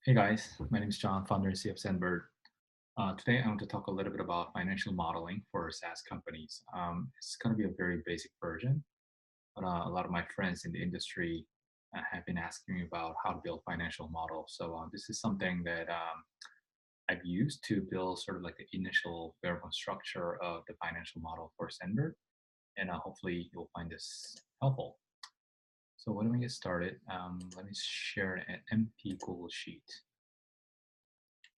Hey guys, my name is John, founder and CEO of Zenbird. Today I want to talk a little bit about financial modeling for SaaS companies. It's going to be a very basic version, but a lot of my friends in the industry have been asking me about how to build financial models. So this is something that I've used to build sort of like the initial bare bones structure of the financial model for Zenbird, and hopefully you'll find this helpful. So when we get started, let me share an empty Google Sheet.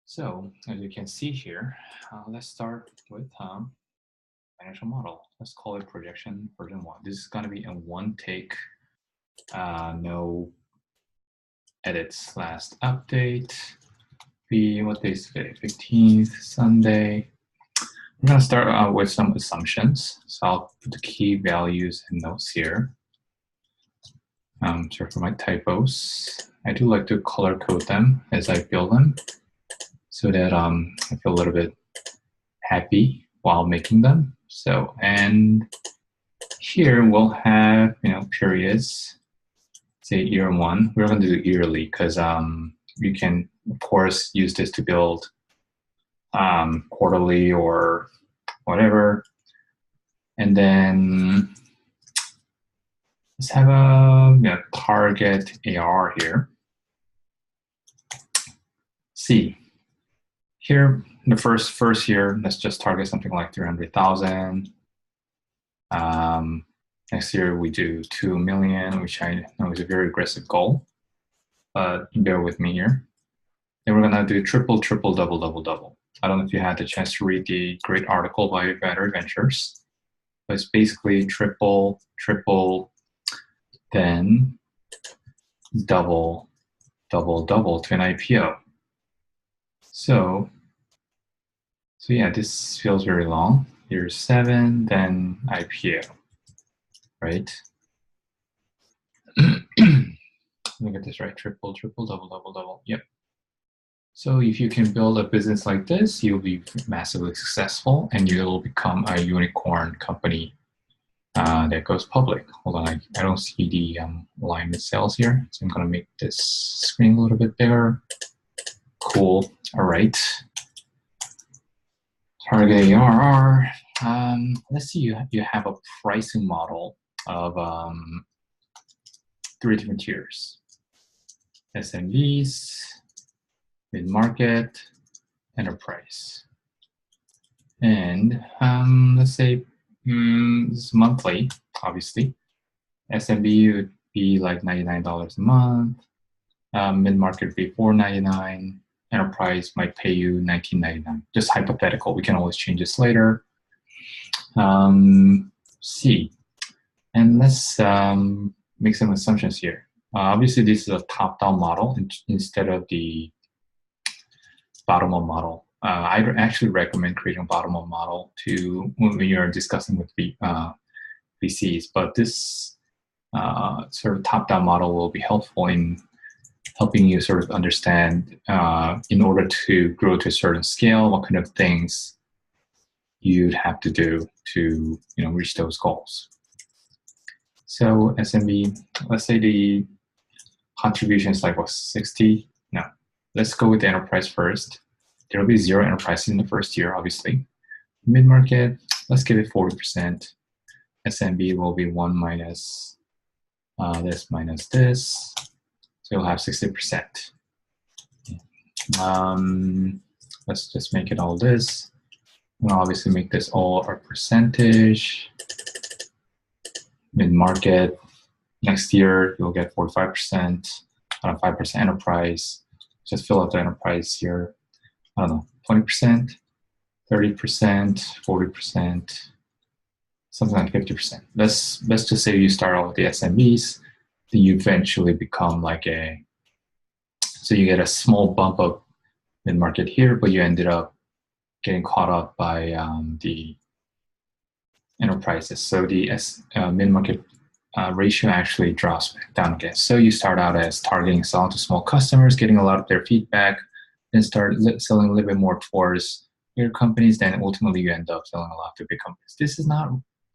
So as you can see here, let's start with financial model. Let's call it projection version 1. This is going to be in one take, no edits. Last update. What day is today? 15th, Sunday. We're going to start with some assumptions. So I'll put the key values and notes here. Sorry for my typos. I do like to color code them as I build them, so that I feel a little bit happy while making them. So, and here we'll have, periods, say year 1. We're going to do yearly because you can, of course, use this to build quarterly or whatever. And then let's have a target ARR here. C. Here, in the first year, let's just target something like 300,000. Next year, we do 2 million, which I know is a very aggressive goal, but bear with me here. Then we're gonna do triple, triple, double, double, double. I don't know if you had the chance to read the great article by Battery Ventures, but it's basically triple, triple, then double, double, double to an IPO. So yeah, this feels very long. Year 7, then IPO, right? Let me get this right. Triple, triple, double, double, double. Yep. So if you can build a business like this, you'll be massively successful and you'll become a unicorn company that goes public. Hold on, I don't see the alignment cells here. So I'm gonna make this screen a little bit bigger. Cool, all right. Target ARR. Let's see, you have a pricing model of 3 different tiers: SMBs, mid-market, enterprise. And let's say this is monthly, obviously. SMB would be like $99 a month. Mid-market would be $4.99. Enterprise might pay you $19.99. Just hypothetical. We can always change this later. C. And let's make some assumptions here. Obviously, this is a top-down model instead of the bottom-up model. I actually recommend creating a bottom-up model when you're discussing with VCs, but this sort of top-down model will be helpful in helping you sort of understand, in order to grow to a certain scale, what kind of things you'd have to do to reach those goals. So SMB, let's say the contribution is like what, 60? No, let's go with the enterprise first. There will be 0 enterprises in the first year, obviously. Mid-market, let's give it 40%. SMB will be 1 minus this minus this. So you'll have 60%. Let's just make it all this. And obviously make this all our percentage. Mid-market, next year you'll get 45%, 5% enterprise. Just fill out the enterprise here. I don't know, 20%, 30%, 40%, something like 50%. Let's just say you start out with the SMBs, then you eventually become so you get a small bump of mid-market here, but you ended up getting caught up by the enterprises. So the mid-market ratio actually drops back down again. So you start out as targeting selling to small customers, getting a lot of their feedback, then start selling a little bit more towards bigger companies, then ultimately you end up selling a lot to big companies. This is not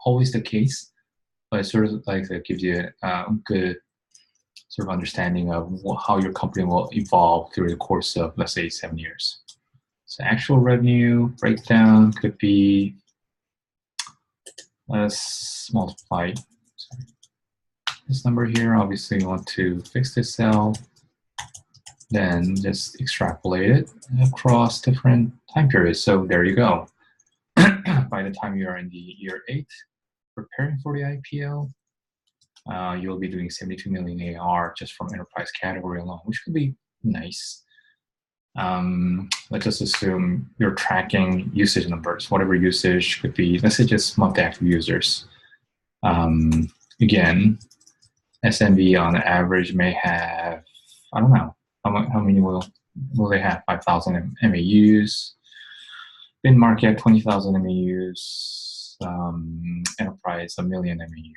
always the case, but it sort of like that gives you a good sort of understanding of how your company will evolve through the course of, let's say, 7 years. So actual revenue breakdown could be, let's multiply this number here. Obviously, you want to fix this cell, then just extrapolate it across different time periods. So there you go. By the time you're in the year 8, preparing for the IPO, you'll be doing 72 million AR just from enterprise category alone, which could be nice. Let's just assume you're tracking usage numbers. Whatever usage could be, let's say just monthly active users. Again, SMB on average may have, I don't know, how many will they have? 5,000 MAUs. Mid-market, 20,000 MAUs. Enterprise, 1 million MAU.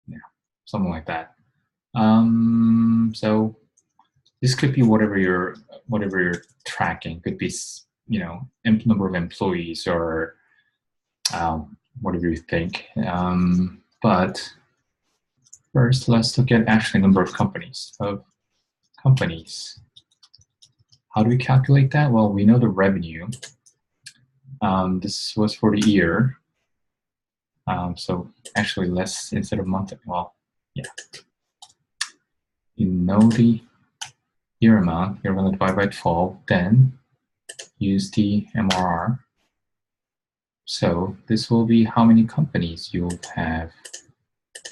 Yeah, something like that. So this could be whatever you're tracking. Could be, you know, number of employees or whatever you think. But first, let's look at actually number of companies. How do we calculate that? Well, we know the revenue. This was for the year. So actually less instead of month. Well, yeah. You know the year amount. You're going to divide by 12. Then use the MRR. So this will be how many companies you'll have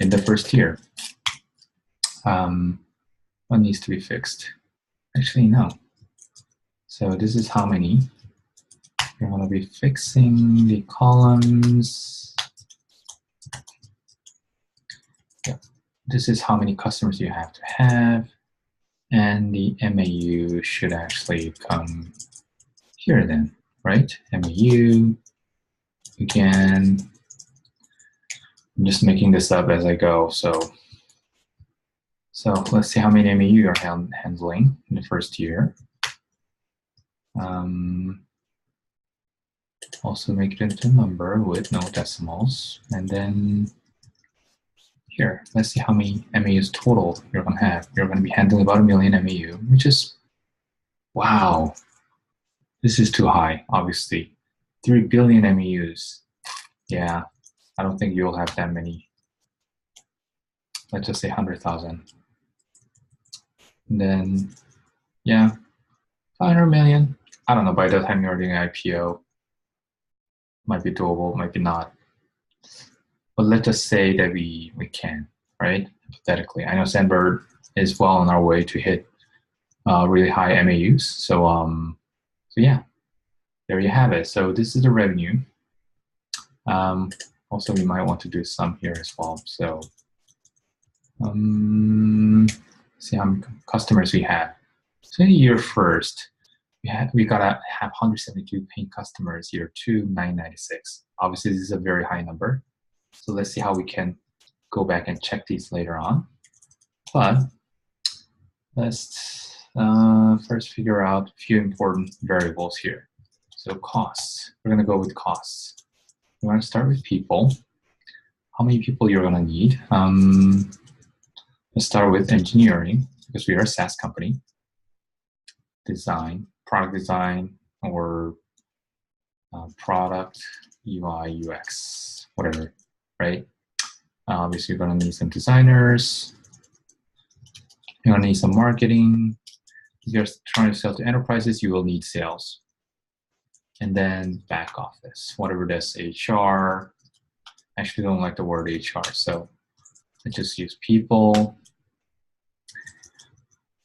in the first year. What needs to be fixed? Actually, no. So this is how many. You're going to be fixing the columns. Yeah. This is how many customers you have to have. And the MAU should actually come here then, right? MAU. Again, I'm just making this up as I go. So let's see how many MAU you're handling in the first year. Also make it into a number with no decimals. And then here, let's see how many MAUs total you're going to have. You're going to be handling about 1 million MAU, which is, wow. This is too high, obviously. 3 billion MAUs. Yeah, I don't think you'll have that many. Let's just say 100,000. And then, yeah, 500 million. I don't know, by the time you're doing IPO, might be doable, might be not. But let's just say that we can, right? Hypothetically. I know Sandbird is well on our way to hit really high MAUs. So yeah, there you have it. So this is the revenue. Also, we might want to do some here as well. So see how many customers we have. So in year first, we gotta have 172 paying customers. Year 2, 996. Obviously, this is a very high number. So let's see how we can go back and check these later on. But let's first figure out a few important variables here. So costs. We're gonna go with costs. We want to start with people. How many people you're gonna need? Let's start with engineering because we are a SaaS company. Design, product design, or product, UI, UX, whatever, right? Obviously, you're going to need some designers. You're going to need some marketing. If you're trying to sell to enterprises, you will need sales. And then back office, whatever that's HR. I actually don't like the word HR, so I just use people.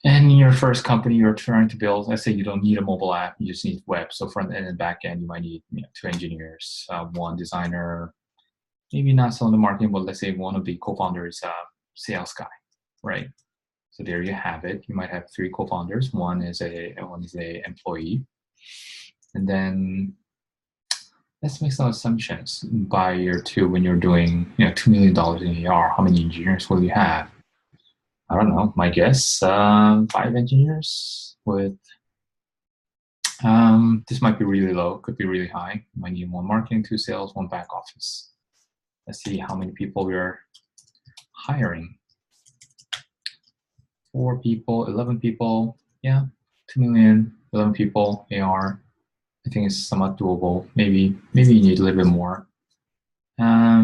And in your first company you're trying to build, let's say you don't need a mobile app, you just need web. So front end and back end, you might need 2 engineers, 1 designer, maybe not some of the marketing, but let's say one of the co-founders, sales guy, right? So there you have it. You might have 3 co-founders. One is a employee, and then let's make some assumptions. By year 2, when you're doing $2 million in AR, how many engineers will you have? I don't know. My guess, 5 engineers with. This might be really low. Could be really high. You might need 1 marketing, 2 sales, 1 back office. Let's see how many people we are hiring. 4 people, 11 people. Yeah, 2 million, 11 people AR. I think it's somewhat doable. Maybe you need a little bit more. Yeah,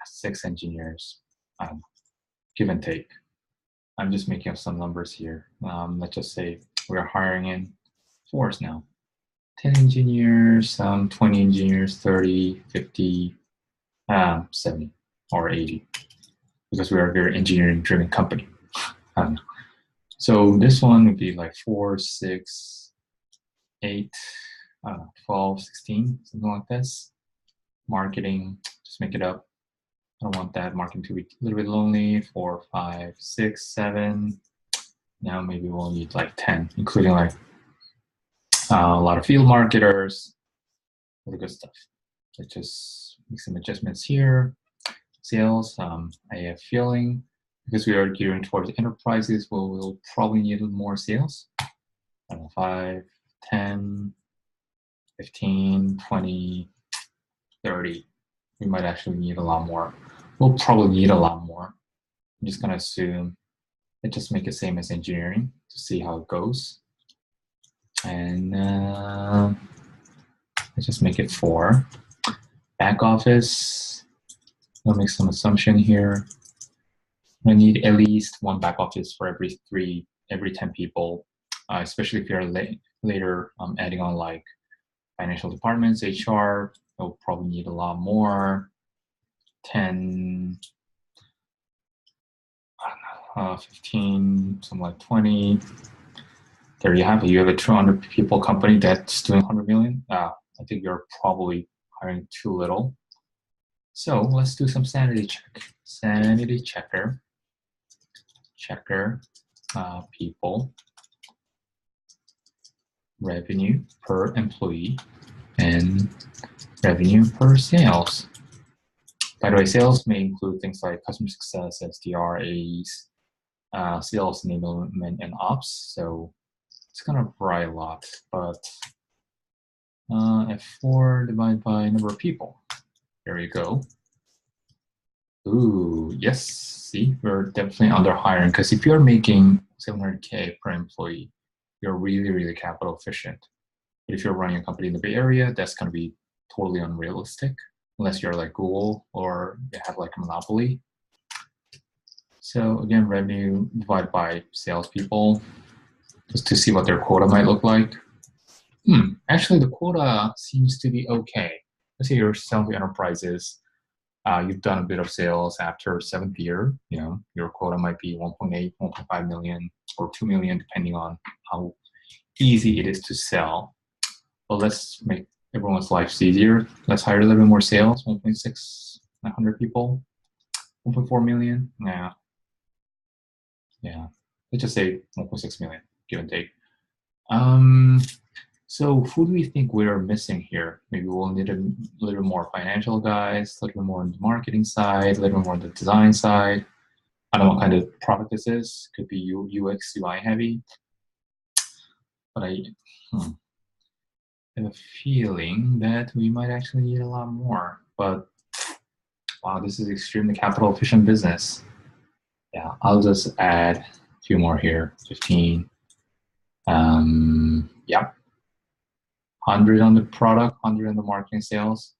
6 engineers. Give and take. I'm just making up some numbers here. Let's just say we're hiring in 4s now. 10 engineers, 20 engineers, 30, 50, 70 or 80, because we are a very engineering-driven company. So this one would be like 4, 6, 8, 12, 16, something like this. Marketing, just make it up. I don't want that marketing to be a little bit lonely. 4, 5, 6, 7. Now maybe we'll need like 10, including like a lot of field marketers, all the good stuff. Let's just make some adjustments here. Sales, I have a feeling because we are gearing towards enterprises, we'll probably need more sales. I don't know, 5, 10, 15, 20, 30. We might actually need a lot more. We'll probably need a lot more. I'm just gonna assume let's just make it same as engineering to see how it goes. And let's just make it 4. Back office, I'll make some assumption here. I need at least 1 back office for every 10 people, especially if you're later adding on like financial departments, HR, you'll probably need a lot more. 10, 15, something like 20. There you have it. You have a 200 people company that's doing 100 million. I think you're probably hiring too little. So let's do some sanity check. Sanity checker. People, revenue per employee, and revenue per sales. By the way, sales may include things like customer success, SDR, AEs, sales enablement, and ops. So it's gonna vary a lot, but F4 divided by number of people. There you go. Ooh, yes. See, we're definitely under hiring, because if you're making 700K per employee, you're really, really capital efficient. But if you're running a company in the Bay Area, that's going to be totally unrealistic, unless you're like Google or you have like a monopoly. So again, revenue divided by salespeople, just to see what their quota might look like. Actually, the quota seems to be okay. Let's say you're selling to enterprises. You've done a bit of sales after 7th year. You know, your quota might be 1.8, 1.5 million, or 2 million, depending on how easy it is to sell. But let's make everyone's lives easier. Let's hire a little bit more sales. 1.6, 100 people. 1.4 million. Yeah. Let's just say 1.6 million, give and take. So who do we think we're missing here? Maybe we'll need a little more financial guys, a little more on the marketing side, a little more on the design side. I don't know what kind of product this is. Could be UX, UI heavy. But I have a feeling that we might actually need a lot more. But wow, this is extremely capital efficient business. Yeah, I'll just add a few more here. 15. Yep. 100 on the product, 100 on the marketing sales.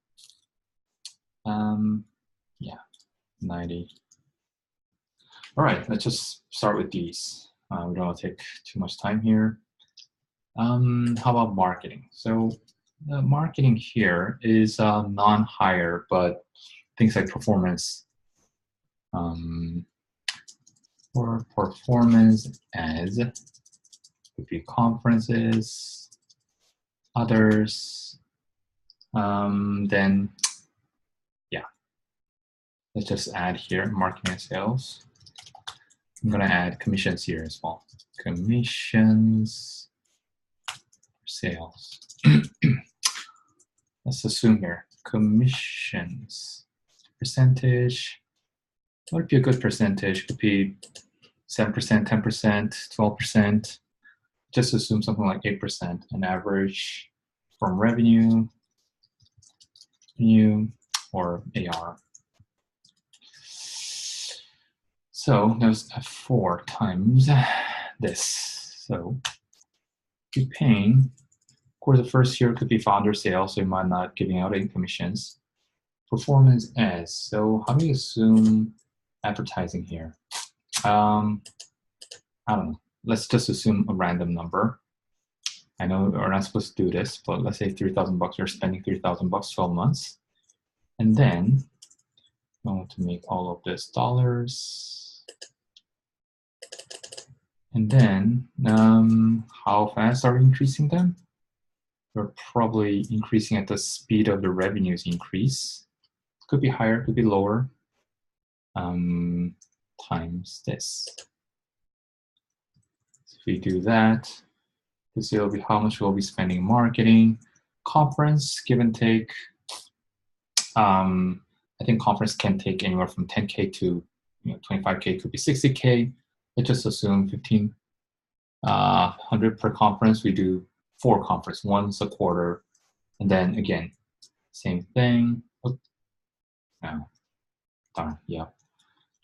Yeah, 90. All right, let's just start with these. We don't want to take too much time here. How about marketing? So marketing here is non-hire, but things like performance. For performance as would be conferences, others. Then, yeah, let's just add here marketing and sales. I'm gonna add commissions here as well. Commissions, sales. Let's assume here commissions percentage. What would be a good percentage? Could be 7%, 10%, 12%. Just assume something like 8%, an average from revenue or AR. So there's F4 times this. So you're paying, of course, the first year could be founder sales, so you might not giving out any commissions. Performance ads. So how do you assume advertising here? I don't know. Let's just assume a random number. I know we're not supposed to do this, but let's say $3,000. You're spending $3,000 12 months, and then I want to make all of this dollars. And then how fast are we increasing them? We're probably increasing at the speed of the revenues increase. Could be higher, could be lower. Times this. So if we do that, this will be how much we'll be spending in marketing. Conference, give and take. I think conference can take anywhere from 10K to 25K, could be 60K. Let's just assume 1,500 per conference. We do 4 conferences, once a quarter, and then again, same thing. Oh, no, darn, yeah.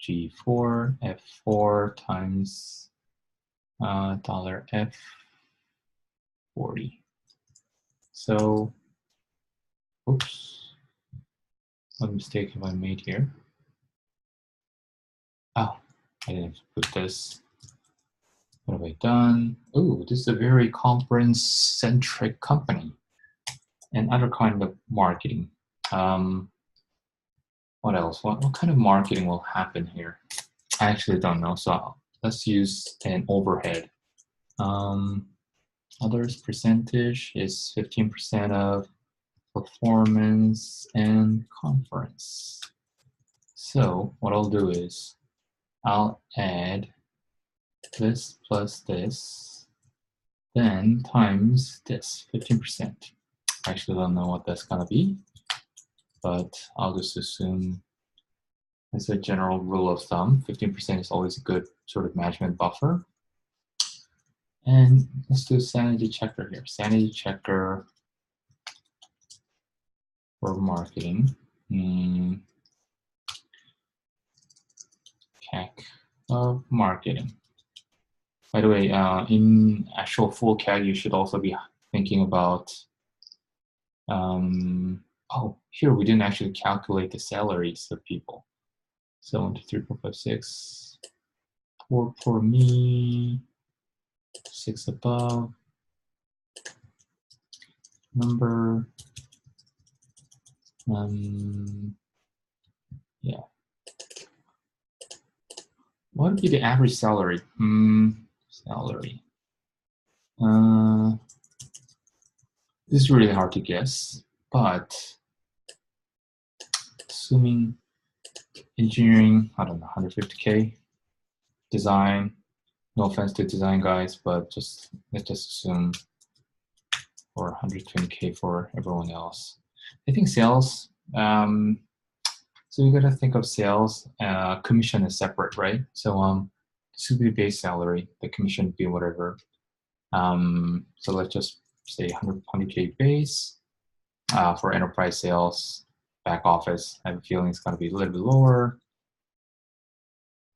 G4 F4 times $F40. So, oops, what mistake have I made here? Oh, I didn't put this. What have I done? Oh, this is a very conference-centric company and other kind of marketing. What else? What kind of marketing will happen here? I actually don't know. So let's use an overhead. Others percentage is 15% of performance and conference. So what I'll do is I'll add this plus this, then times this, 15%. I actually don't know what that's gonna be, but I'll just assume as a general rule of thumb, 15% is always a good sort of management buffer. And let's do Sanity Checker here. Sanity Checker for marketing. CAC of marketing. By the way, in actual full CAC, you should also be thinking about, oh, here we didn't actually calculate the salaries of people. So 1, 2, 3, 4, 5, 6. For me, 6 above. Number. Yeah. What would be the average salary? Salary. This is really hard to guess, but assuming engineering, I don't know, 150K. Design, no offense to design guys, but let's just assume or 120K for everyone else. I think sales, so you gotta think of sales, commission is separate, right? So this would be base salary, the commission would be whatever. So let's just say 120K base for enterprise sales, back office. I have a feeling it's gonna be a little bit lower.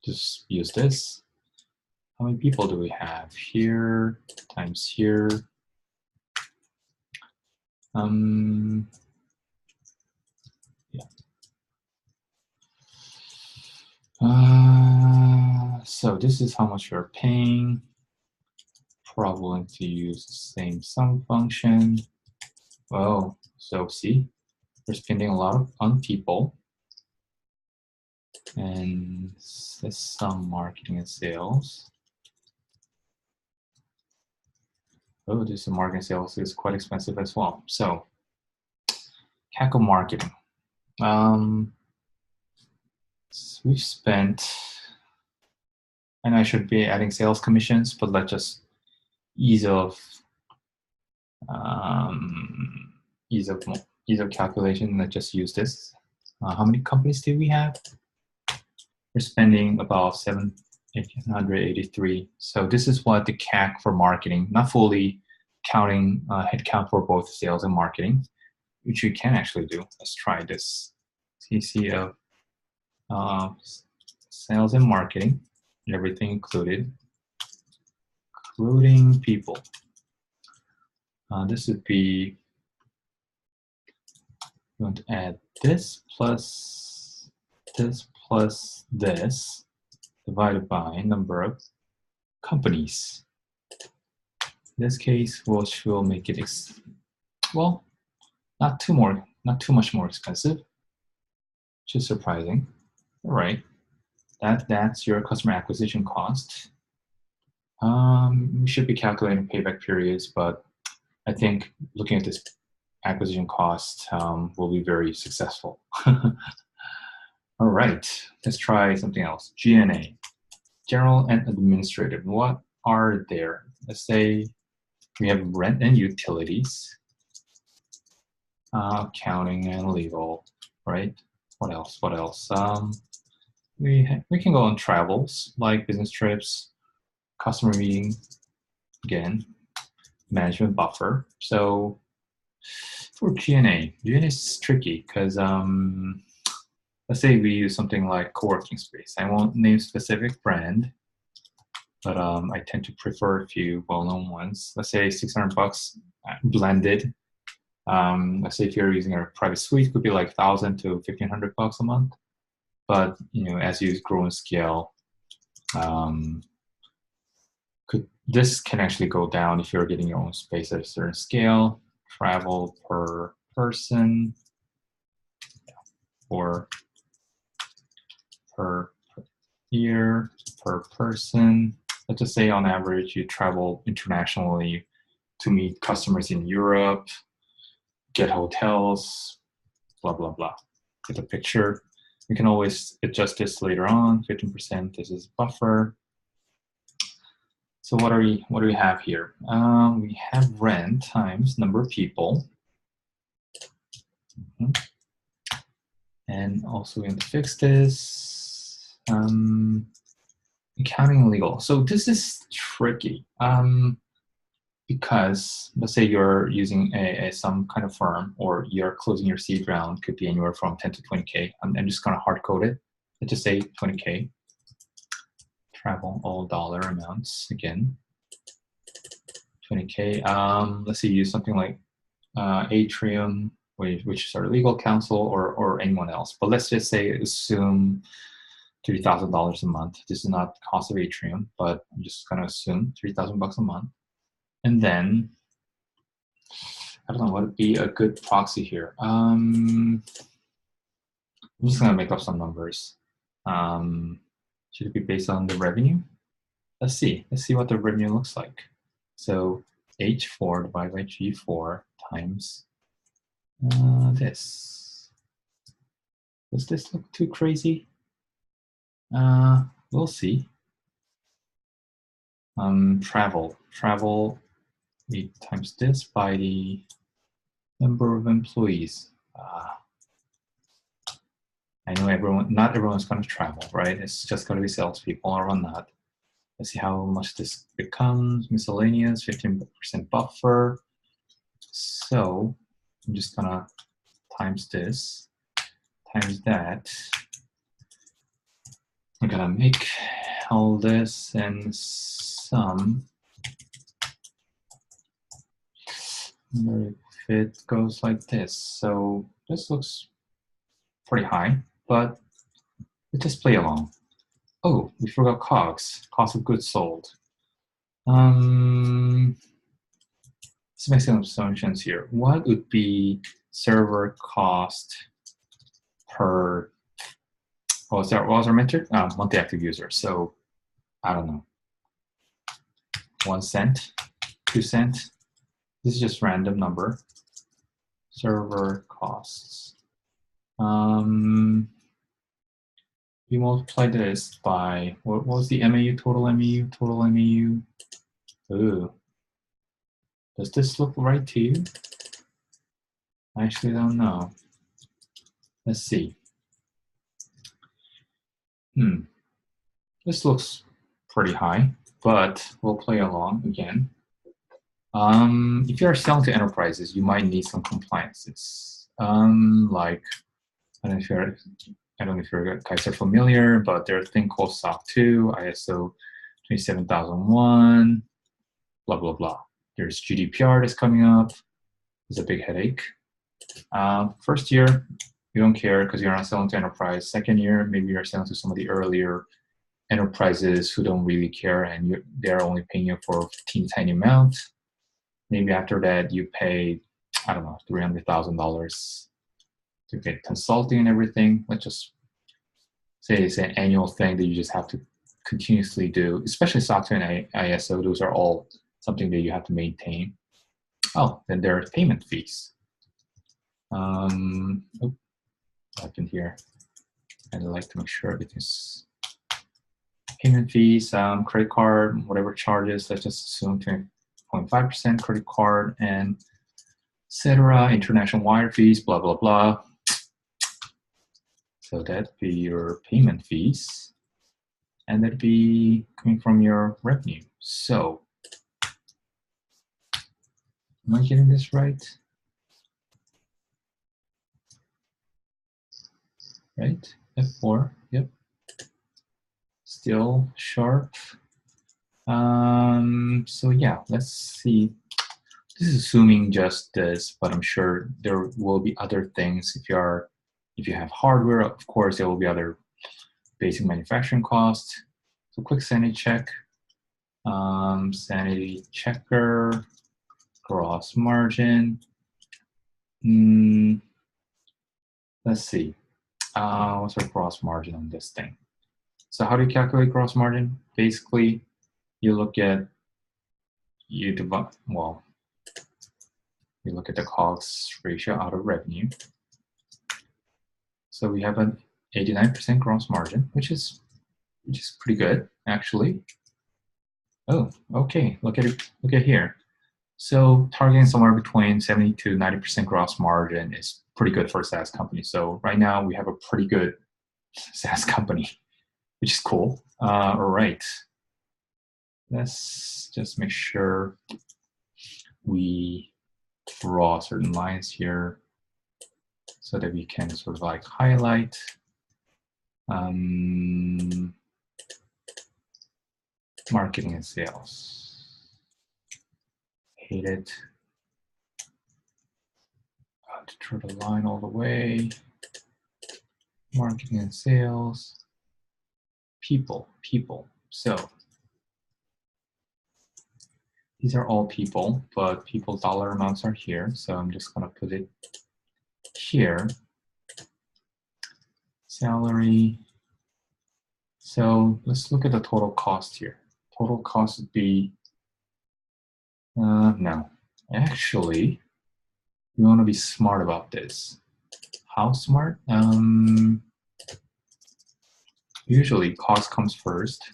Just use this. How many people do we have here times here? Yeah. So this is how much you're paying. Probably going to use the same sum function. Oh, so see, we're spending a lot on people. And this sum marketing and sales. Oh, this marketing sales is quite expensive as well. So CAC of marketing. We've spent, and I should be adding sales commissions, but let's just ease of calculation. Let's just use this. How many companies do we have? We're spending about 783. So this is what the CAC for marketing, not fully counting headcount for both sales and marketing, which you can actually do. Let's try this. CC of sales and marketing, everything included, including people. This would be, you want to add this plus this divided by number of companies. In this case, we'll make it, well, not too much more expensive, which is surprising. All right, that's your customer acquisition cost. We should be calculating payback periods, but I think looking at this acquisition cost will be very successful. All right, let's try something else. G&A, general and administrative. What are there? Let's say we have rent and utilities, accounting and legal, right? What else? What else? We can go on travels like business trips, customer meeting, again, management buffer. So for G&A is tricky because let's say we use something like co-working space. I won't name specific brand, but I tend to prefer a few well-known ones. Let's say $600 blended. Let's say if you're using a private suite, it could be like $1,000 to $1,500 a month. But as you grow and scale, this can actually go down if you're getting your own space at a certain scale. Travel per person or per year per person. Let's just say on average you travel internationally to meet customers in Europe, get hotels, blah, blah, blah. Get the picture. We can always adjust this later on. 15%, this is buffer. So what do we have here? We have rent times number of people. And also we have to fix this. Accounting and legal. So this is tricky because let's say you're using some kind of firm or you're closing your seed round, could be anywhere from 10 to 20K. I'm just gonna hard code it. Let's just say 20K. Travel, all dollar amounts again. 20K. Let's say you use something like Atrium, which is our legal counsel, or anyone else. But let's just say assume $3,000 a month. This is not the cost of Atrium, but I'm just gonna assume $3,000 a month. And then I don't know what would be a good proxy here. I'm just gonna make up some numbers. Should it be based on the revenue? Let's see what the revenue looks like. So H4 divided by G4 times this. Does this look too crazy? We'll see. Travel, we times this by the number of employees. I know not everyone's going to travel, right? It's just going to be salespeople or not. Let's see how much this becomes. Miscellaneous, 15% buffer. So I'm just going to times this, times that. I'm going to make all this and sum. If it goes like this. So this looks pretty high, but let's just play along. Oh, we forgot COGS, cost of goods sold. Let's make some assumptions here. What would be server cost per, what was our metric? Monthly active user. So I don't know, 1 cent, 2 cents. This is just random number. Server costs. We multiply this by, what was the MAU, total MAU, total MAU? Ooh. Does this look right to you? I actually don't know. Let's see. This looks pretty high, but we'll play along again. If you're selling to enterprises, you might need some compliances. Like, I don't know if you're I don't know if you guys are familiar, but there's a thing called SOC 2, ISO 27001, blah, blah, blah. There's GDPR that's coming up. It's a big headache. First year, you don't care because you're not selling to enterprise. Second year, maybe you're selling to some of the earlier enterprises who don't really care and they're only paying you for a teeny tiny amount. Maybe after that, you pay, I don't know, $300,000 to get consulting and everything. Let's just say it's an annual thing that you just have to continuously do, especially SOC 2 and ISO. Those are all something that you have to maintain. Oh, then there are payment fees. What happened here? I'd like to make sure everything's payment fees, credit card, whatever charges. Let's just assume 20.5% credit card and etc. International wire fees, blah blah blah. So that'd be your payment fees, and that'd be coming from your revenue. So, am I getting this right? Right, F4, yep. Still sharp. So yeah, let's see. This is assuming just this, but I'm sure there will be other things. If you have hardware, of course, there will be other basic manufacturing costs. So quick sanity check. Sanity checker, gross margin. Let's see. What's our gross margin on this thing? So how do you calculate gross margin? Basically, you look at you look at the COGS ratio out of revenue. So we have an 89% gross margin, which is pretty good actually. Oh, okay. Look at it. Look at here. So targeting somewhere between 70 to 90% gross margin is pretty good for a SaaS company. So right now we have a pretty good SaaS company, which is cool. All right. Let's just make sure we draw certain lines here so that we can sort of like highlight. Marketing and sales. Hate it. To draw the line all the way. Marketing and sales. People. So these are all people, but people dollar amounts are here. So I'm just gonna put it here. Salary. So let's look at the total cost here. Total cost would be, no, actually, we want to be smart about this. How smart? Usually cost comes first,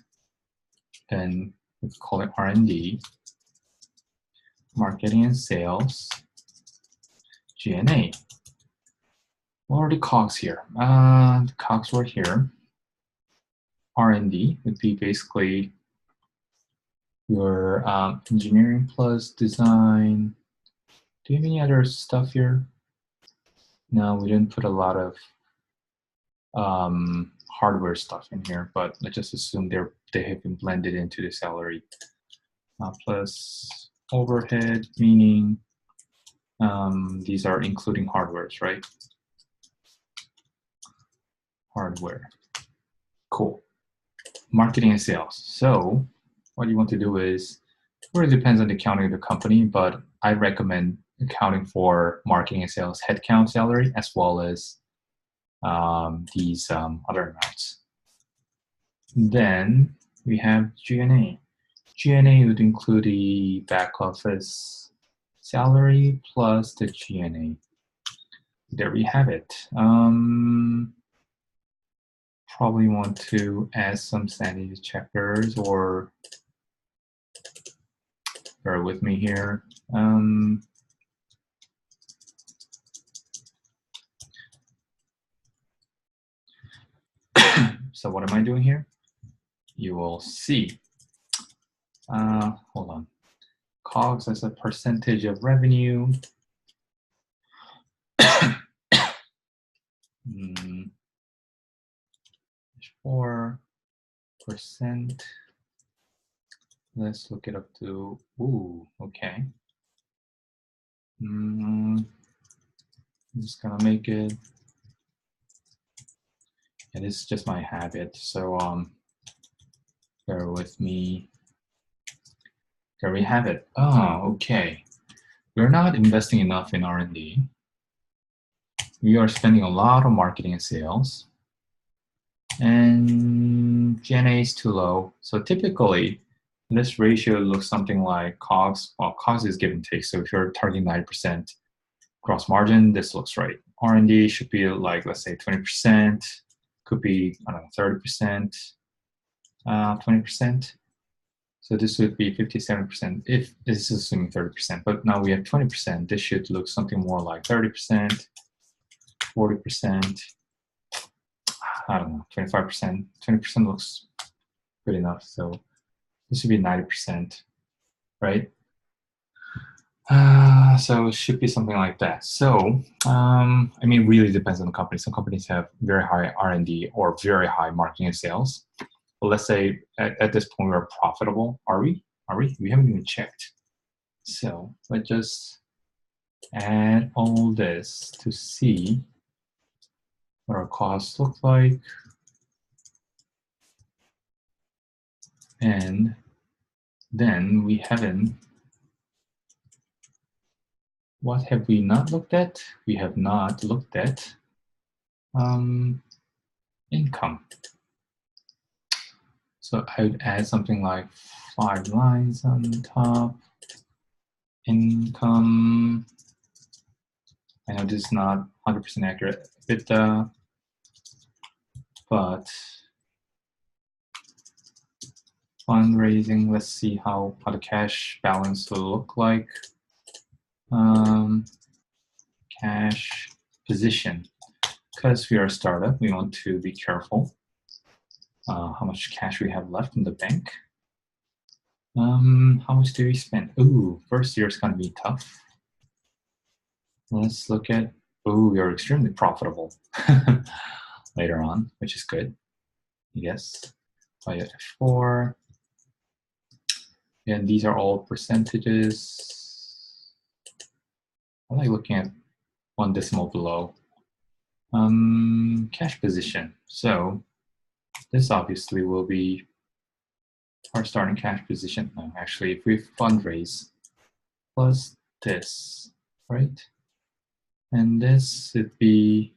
then we call it R&D, marketing and sales, G&A. What are the COGS here? The COGS were here. R&D would be basically your engineering plus design. Do you have any other stuff here? No, we didn't put a lot of hardware stuff in here, but let's just assume they have been blended into the salary. Plus overhead, meaning these are including hardwares, right? Hardware. Cool. Marketing and sales. So what you want to do is, it really depends on the accounting of the company, but I recommend accounting for marketing and sales headcount salary as well as these other amounts. Then we have G&A. G&A would include the back office salary plus the G&A. There we have it. Probably want to add some sanity checkers, or bear with me here. So what am I doing here? You will see. Hold on. COGS as a percentage of revenue. 4%. Let's look it up to, ooh, okay. I'm just gonna make it, and this is just my habit, so bear with me. There we have it. Oh, okay. We're not investing enough in R&D. We are spending a lot on marketing and sales. And G&A is too low. So typically, this ratio looks something like COGS. Well, COGS is give and take. So if you're targeting 90% gross margin, this looks right. R&D should be like, let's say 20%. Could be, I don't know, 30%, 20%. So this would be 57% if this is assuming 30%, but now we have 20%. This should look something more like 30%, 40%, I don't know, 25%. 20% looks good enough. So this should be 90%, right? So it should be something like that. So, I mean, really depends on the company. Some companies have very high R&D or very high marketing and sales. Well, let's say at this point we're profitable. Are we? Are we? We haven't even checked. So let's just add all this to see what our costs look like. And then we haven't, what have we not looked at? We have not looked at income. So I would add something like 5 lines on top. Income. I know this is not 100% accurate EBITDA, but fundraising, let's see how the cash balance will look like. Cash position. Because we are a startup, we want to be careful how much cash we have left in the bank. How much do we spend? Ooh, first year is going to be tough. Let's look at, ooh, we are extremely profitable later on, which is good, yes. By 4. And these are all percentages. I like looking at 1 decimal below. Cash position. So this obviously will be our starting cash position. No, actually, if we fundraise plus this, right? And this would be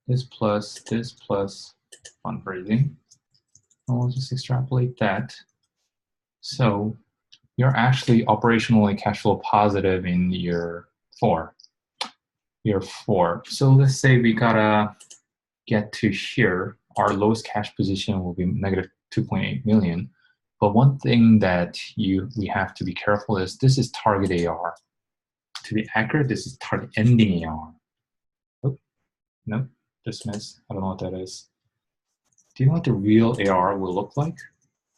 this plus fundraising. And we'll just extrapolate that. So you're actually operationally cash flow positive in year 4. Year 4. So let's say we gotta get to here. Our lowest cash position will be negative 2.8 million. But one thing that we have to be careful is this is target AR. To be accurate, this is target ending AR. Oh, no, dismiss. I don't know what that is. Do you know what the real AR will look like?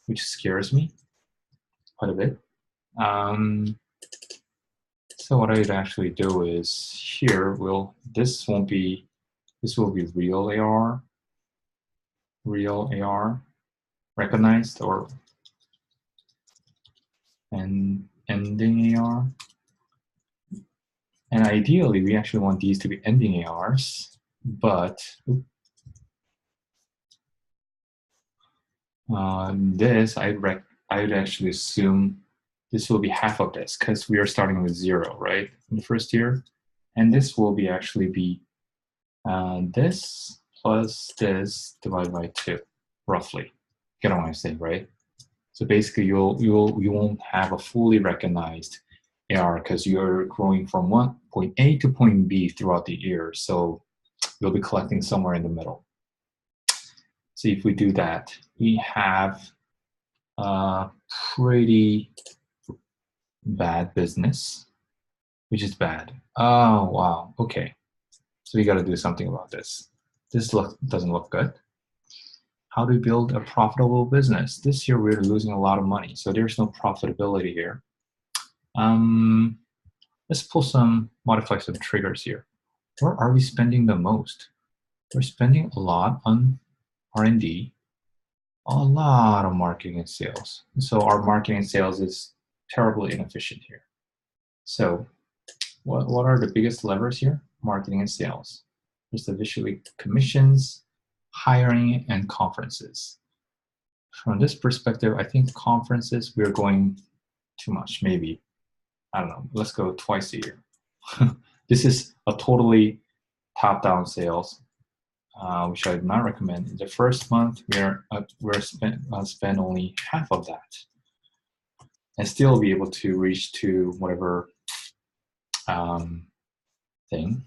Which scares me quite a bit. So what I'd actually do is here this will be real AR recognized, or and ending AR. And ideally, we actually want these to be ending ARs, but this I'd actually assume this will be half of this because we are starting with 0, right, in the first year, and this will be actually be this plus this divided by 2, roughly. Get what I'm saying, right? So basically, you won't have a fully recognized AR because you're growing from point A to point B throughout the year. So you'll be collecting somewhere in the middle. So if we do that, we have a pretty bad business, which is bad. Oh, wow. Okay. So we got to do something about this. This doesn't look good. How do we build a profitable business? This year we're losing a lot of money, so there's no profitability here. Let's modify some triggers here. Where are we spending the most? we're spending a lot on R&D, a lot of marketing and sales. So our marketing and sales is terribly inefficient here. So what are the biggest levers here? Marketing and sales. There's officially commissions, hiring, and conferences. From this perspective, I think conferences, we're going too much, maybe. I don't know, let's go twice a year. This is a totally top-down sales, which I do not recommend. In the first month, we're spend only half of that, and still be able to reach to whatever thing.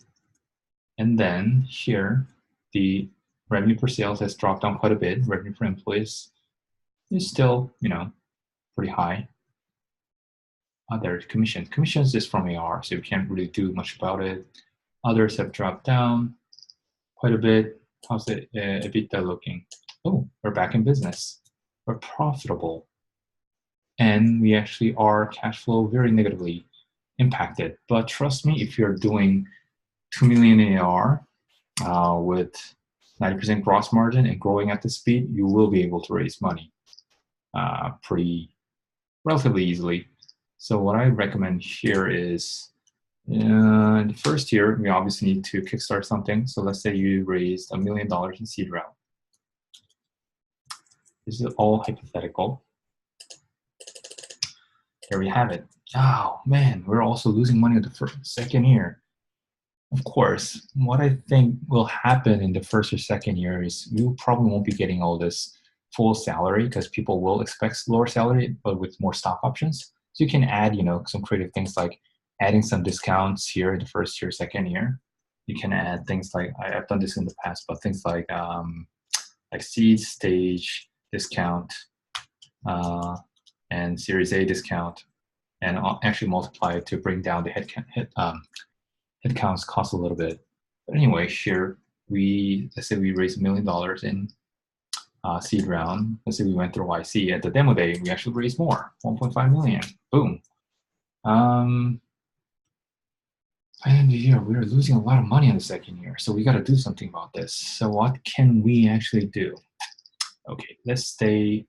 And then here, the revenue per sales has dropped down quite a bit. Revenue per employees is still, pretty high. There's commission. Commissions is from AR, so you can't really do much about it. Others have dropped down quite a bit. How's the EBITDA looking? Oh, we're back in business. We're profitable. And we actually are cash flow very negatively impacted. But trust me, if you're doing 2 million in AR with 90% gross margin and growing at the speed, you will be able to raise money relatively easily. So what I recommend here is, in the first year, we obviously need to kickstart something. So let's say you raised $1 million in seed round. This is all hypothetical. There we have it. Oh man, we're also losing money in the second year. Of course, what I think will happen in the first or second year is you probably won't be getting all this full salary because people will expect lower salary, but with more stock options. So you can add, some creative things like adding some discounts here in the first year, second year. You can add things like, I've done this in the past, but things like seed stage discount and Series A discount, and actually multiply it to bring down the headcounts cost a little bit. But anyway, here let's say we raised $1 million in seed round. Let's say we went through YC. At the demo day, we actually raised more, 1.5 million. Boom. By the end of the year, we are losing a lot of money in the second year, so we got to do something about this. So what can we actually do? Okay, let's say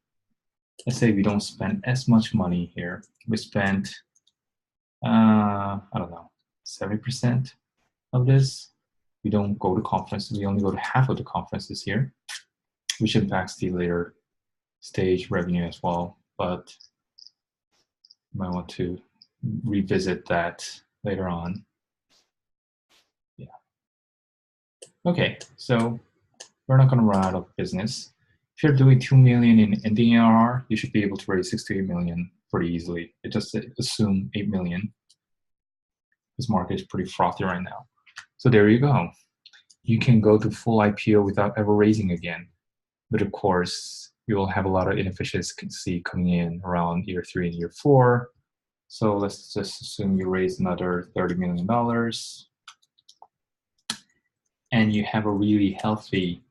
we don't spend as much money here. We spent, I don't know, 70% of this. We don't go to conferences. We only go to half of the conferences here, which impacts the later stage revenue as well. But you might want to revisit that later on. Yeah. Okay, so we're not going to run out of business. If you're doing 2 million in ending ARR, you should be able to raise 6 to 8 million pretty easily. It just assume 8 million. This market is pretty frothy right now. So there you go. You can go to full IPO without ever raising again. But of course, you will have a lot of inefficiency coming in around year 3 and year 4. So let's just assume you raise another $30 million and you have a really healthy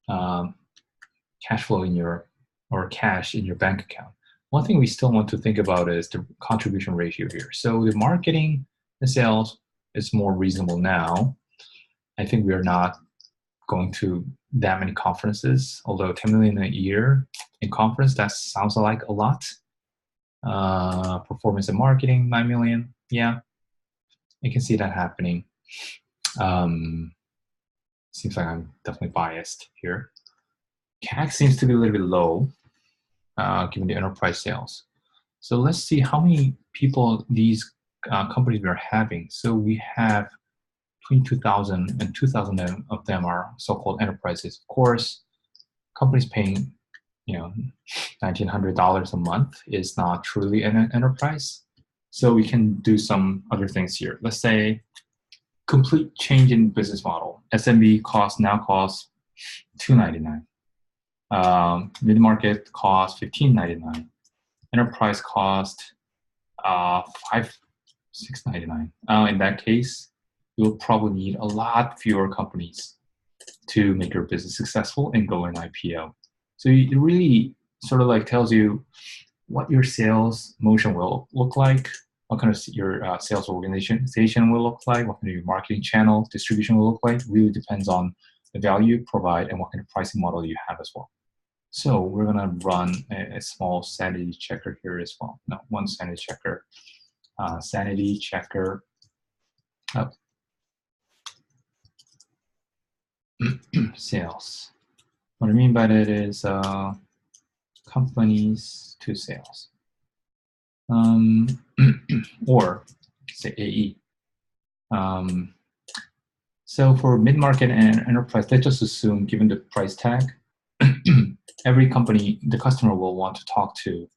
cash flow cash in your bank account. One thing we still want to think about is the contribution ratio here. So the marketing and sales is more reasonable now. I think we are not going to that many conferences, although 10 million a year in conference, that sounds like a lot. Performance and marketing, 9 million. Yeah, I can see that happening. Seems like I'm definitely biased here. CAC seems to be a little bit low, given the enterprise sales. So let's see how many people these companies we are having. So we have between 2,000 and 2,000 of them are so-called enterprises. Of course, companies paying, $1,900 a month is not truly an enterprise. So we can do some other things here. Let's say complete change in business model. SMB now costs $299. Mid-market cost $1,599. Enterprise cost $699. In that case, you'll probably need a lot fewer companies to make your business successful and go in IPO. So it really sort of like tells you what your sales motion will look like, what kind of your sales organization will look like, what kind of your marketing channel distribution will look like. Really depends on the value you provide, and what kind of pricing model you have as well. So we're gonna run a small sanity checker here as well. No, one sanity checker. Sanity checker. Oh. Sales. What I mean by that is companies to sales. Or say AE. So for mid-market and enterprise, let's just assume, given the price tag, every company, the customer will want to talk to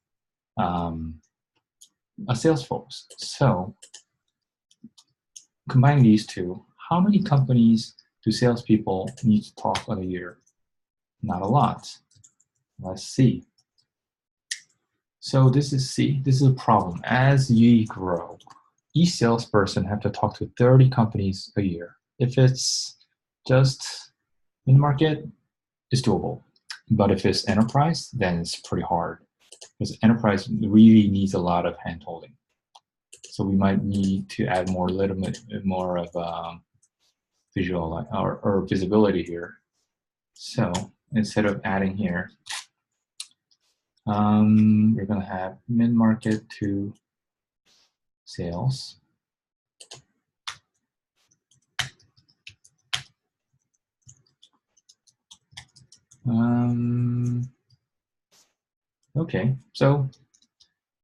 a sales force. So combining these two, how many companies do salespeople need to talk in a year? Not a lot. Let's see. So this is a problem. As you grow, each salesperson have to talk to 30 companies a year. If it's just mid-market, it's doable. But if it's enterprise, then it's pretty hard, because enterprise really needs a lot of hand-holding. So we might need to add a little bit more of visual or visibility here. So instead of adding here, we're going to have mid-market to sales. Okay, so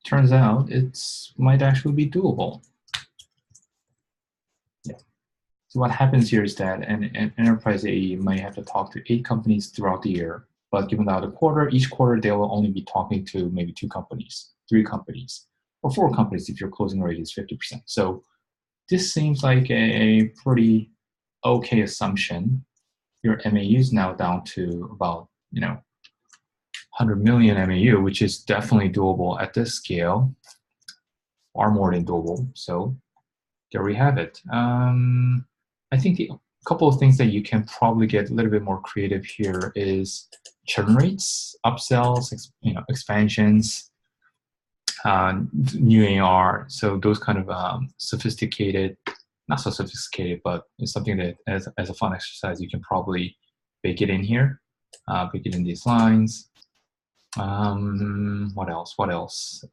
turns out it's might actually be doable. Yeah. So what happens here is that an enterprise AE might have to talk to 8 companies throughout the year, but given out a quarter, each quarter they will only be talking to maybe 2 companies, 3 companies, or 4 companies if your closing rate is 50%. So this seems like a pretty okay assumption. Your MAU is now down to about 100 million MAU, which is definitely doable at this scale, far more than doable. So there we have it. I think a couple of things that you can probably get a little bit more creative here is churn rates, upsells, expansions, new AR. So those kind of sophisticated, not so sophisticated, but it's something that as a fun exercise, you can probably bake it in here, bake it in these lines. What else?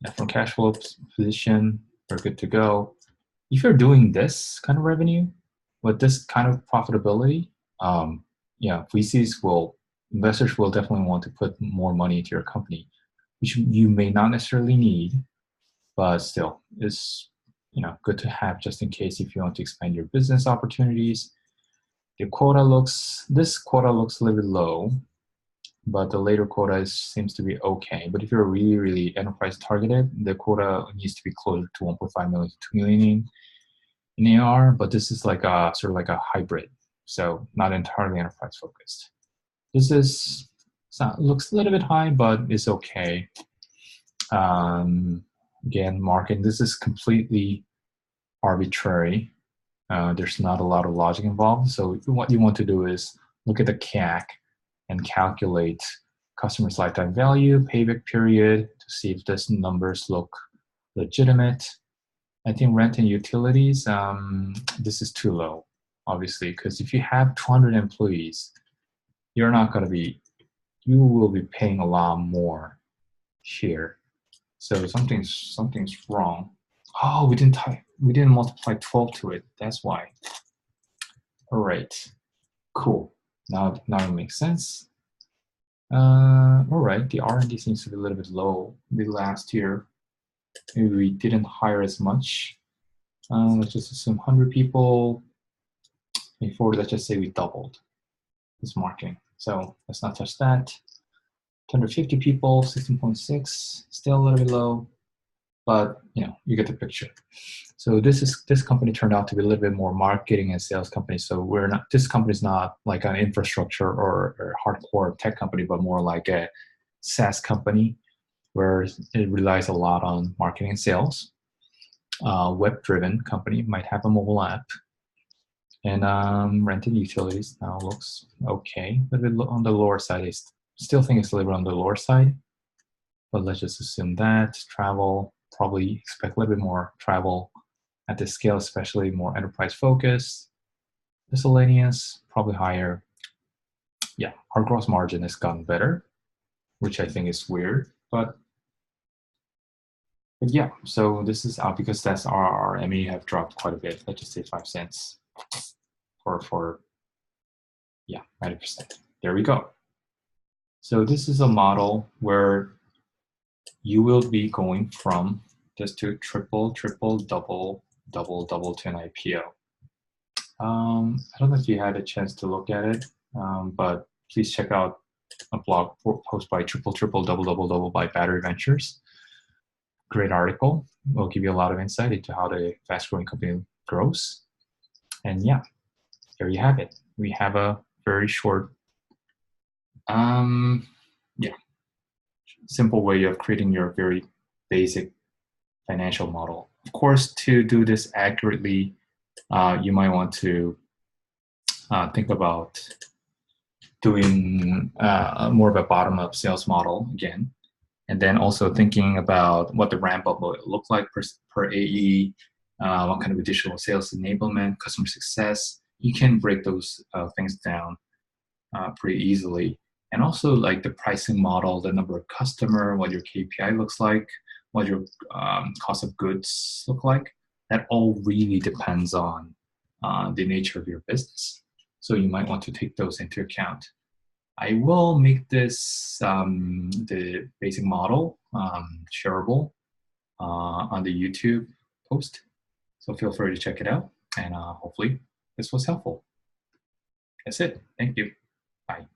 Yeah, from cash flow position, we're good to go. If you're doing this kind of revenue with this kind of profitability, yeah, investors will definitely want to put more money into your company, which you may not necessarily need, but still is good to have just in case if you want to expand your business opportunities. This quota looks a little bit low, but the later quota seems to be okay. But if you're really, really enterprise targeted, the quota needs to be closer to 1.5 million to 2 million in AR, but this is like a sort of like a hybrid, so not entirely enterprise focused. Looks a little bit high, but it's okay. Again, marketing, this is completely arbitrary. There's not a lot of logic involved. So what you want to do is look at the CAC and calculate customer's lifetime value, payback period, to see if these numbers look legitimate. I think rent and utilities, this is too low, obviously, because if you have 200 employees, you will be paying a lot more here. So something's wrong. Oh, we didn't multiply 12 to it. That's why. All right, cool. Now it makes sense. All right, the R&D seems to be a little bit low. The last year, maybe we didn't hire as much. Let's just assume 100 people. Before, let's just say we doubled this marketing. So let's not touch that. 250 people, 16.6, still a little bit low, but you get the picture. So this company turned out to be a little bit more marketing and sales company. So this company is not like an infrastructure or hardcore tech company, but more like a SaaS company where it relies a lot on marketing and sales. Web-driven company might have a mobile app, and rented utilities now looks okay. A little bit on the lower side. I still think it's a little bit on the lower side, but let's just assume that. Travel, probably expect a little bit more travel at this scale, especially more enterprise focused. Miscellaneous, probably higher. Yeah, our gross margin has gotten better, which I think is weird, but yeah, so this is because that's our ME have dropped quite a bit. Let's just say 5 cents for yeah, 90%. There we go. So this is a model where you will be going from just to triple, triple, double, double, double to an IPO. I don't know if you had a chance to look at it, but please check out a blog post by Triple, Triple, Double, Double, Double by Battery Ventures. Great article. Will give you a lot of insight into how the fast-growing company grows. And yeah, there you have it. We have a very short, yeah, simple way of creating your very basic financial model. Of course, to do this accurately, you might want to think about doing more of a bottom-up sales model again, and then also thinking about what the ramp-up will look like per AE, what kind of additional sales enablement, customer success. You can break those things down pretty easily. And also like the pricing model, the number of customer, what your KPI looks like, what your cost of goods look like. That all really depends on the nature of your business. So you might want to take those into account. I will make this the basic model shareable on the YouTube post. So feel free to check it out. And hopefully this was helpful. That's it. Thank you. Bye.